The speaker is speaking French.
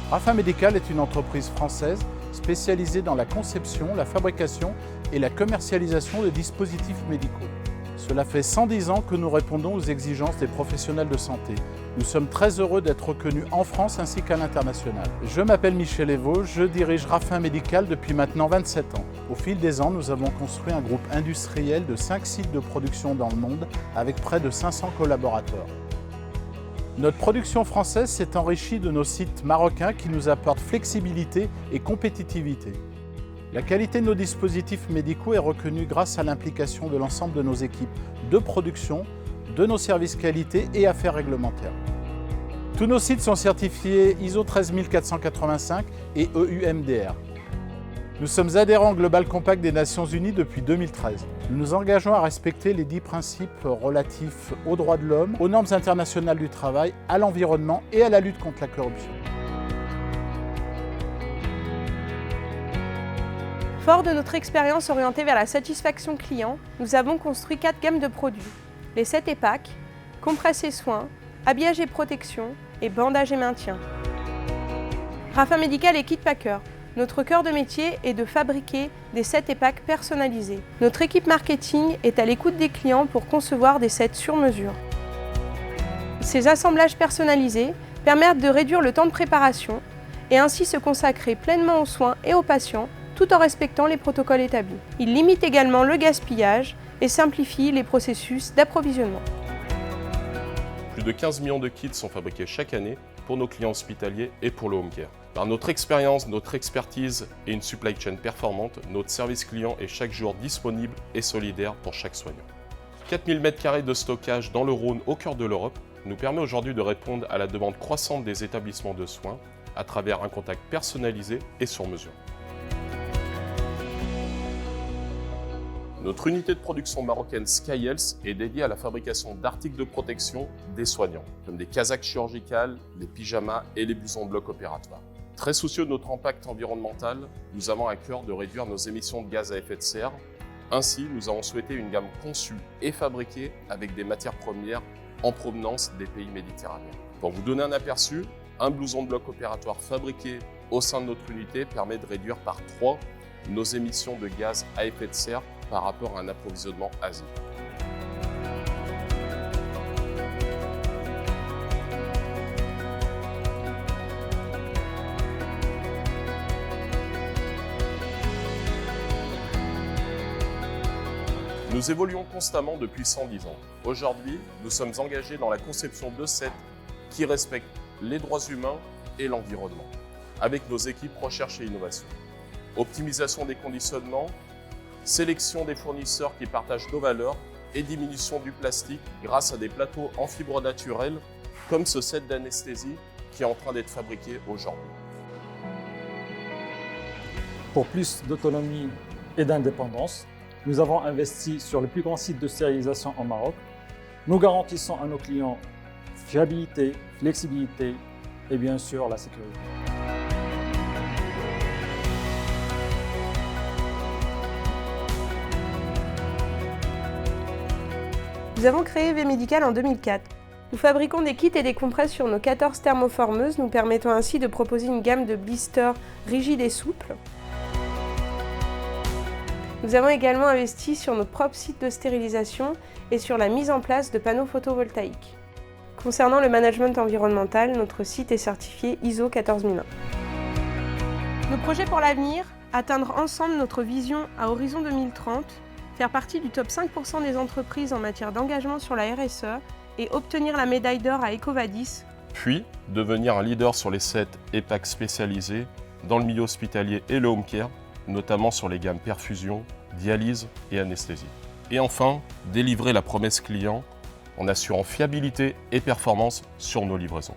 Rafa Médical est une entreprise française spécialisée dans la conception, la fabrication et la commercialisation de dispositifs médicaux. Cela fait 110 ans que nous répondons aux exigences des professionnels de santé. Nous sommes très heureux d'être reconnus en France ainsi qu'à l'international. Je m'appelle Michel Evo, je dirige Rafa Médical depuis maintenant 27 ans. Au fil des ans, nous avons construit un groupe industriel de 5 sites de production dans le monde avec près de 500 collaborateurs. Notre production française s'est enrichie de nos sites marocains qui nous apportent flexibilité et compétitivité. La qualité de nos dispositifs médicaux est reconnue grâce à l'implication de l'ensemble de nos équipes de production, de nos services qualité et affaires réglementaires. Tous nos sites sont certifiés ISO 13485 et EUMDR. Nous sommes adhérents au Global Compact des Nations Unies depuis 2013. Nous nous engageons à respecter les 10 principes relatifs aux droits de l'homme, aux normes internationales du travail, à l'environnement et à la lutte contre la corruption. Fort de notre expérience orientée vers la satisfaction client, nous avons construit 4 gammes de produits. Les 7 EPAC, compresse et soins, habillage et protection et bandage et maintien. Rafa Médical est kit packer. Notre cœur de métier est de fabriquer des sets EPAC personnalisés. Notre équipe marketing est à l'écoute des clients pour concevoir des sets sur mesure. Ces assemblages personnalisés permettent de réduire le temps de préparation et ainsi se consacrer pleinement aux soins et aux patients tout en respectant les protocoles établis. Ils limitent également le gaspillage et simplifient les processus d'approvisionnement. Plus de 15 millions de kits sont fabriqués chaque année pour nos clients hospitaliers et pour le home care. Par notre expérience, notre expertise et une supply chain performante, notre service client est chaque jour disponible et solidaire pour chaque soignant. 4000 m² de stockage dans le Rhône au cœur de l'Europe nous permet aujourd'hui de répondre à la demande croissante des établissements de soins à travers un contact personnalisé et sur mesure. Notre unité de production marocaine SkyHealth est dédiée à la fabrication d'articles de protection des soignants, comme des casaques chirurgicales, les pyjamas et les blousons de bloc opératoire. Très soucieux de notre impact environnemental, nous avons à cœur de réduire nos émissions de gaz à effet de serre. Ainsi, nous avons souhaité une gamme conçue et fabriquée avec des matières premières en provenance des pays méditerranéens. Pour vous donner un aperçu, un blouson de bloc opératoire fabriqué au sein de notre unité permet de réduire par 3 nos émissions de gaz à effet de serre par rapport à un approvisionnement Asie. Nous évoluons constamment depuis 110 ans. Aujourd'hui, nous sommes engagés dans la conception de sets qui respectent les droits humains et l'environnement, avec nos équipes recherche et innovation. Optimisation des conditionnements, sélection des fournisseurs qui partagent nos valeurs et diminution du plastique grâce à des plateaux en fibre naturelle comme ce set d'anesthésie qui est en train d'être fabriqué aujourd'hui. Pour plus d'autonomie et d'indépendance, nous avons investi sur le plus grand site de stérilisation au Maroc. Nous garantissons à nos clients fiabilité, flexibilité et bien sûr la sécurité. Nous avons créé V-Médical en 2004. Nous fabriquons des kits et des compresses sur nos 14 thermoformeuses, nous permettant ainsi de proposer une gamme de blisters rigides et souples. Nous avons également investi sur notre propre site de stérilisation et sur la mise en place de panneaux photovoltaïques. Concernant le management environnemental, notre site est certifié ISO 14001. Nos projets pour l'avenir, atteindre ensemble notre vision à horizon 2030, faire partie du top 5% des entreprises en matière d'engagement sur la RSE et obtenir la médaille d'or à EcoVadis. Puis, devenir un leader sur les sets EPAC spécialisés dans le milieu hospitalier et le home care, notamment sur les gammes perfusion, dialyse et anesthésie. Et enfin, délivrer la promesse client en assurant fiabilité et performance sur nos livraisons.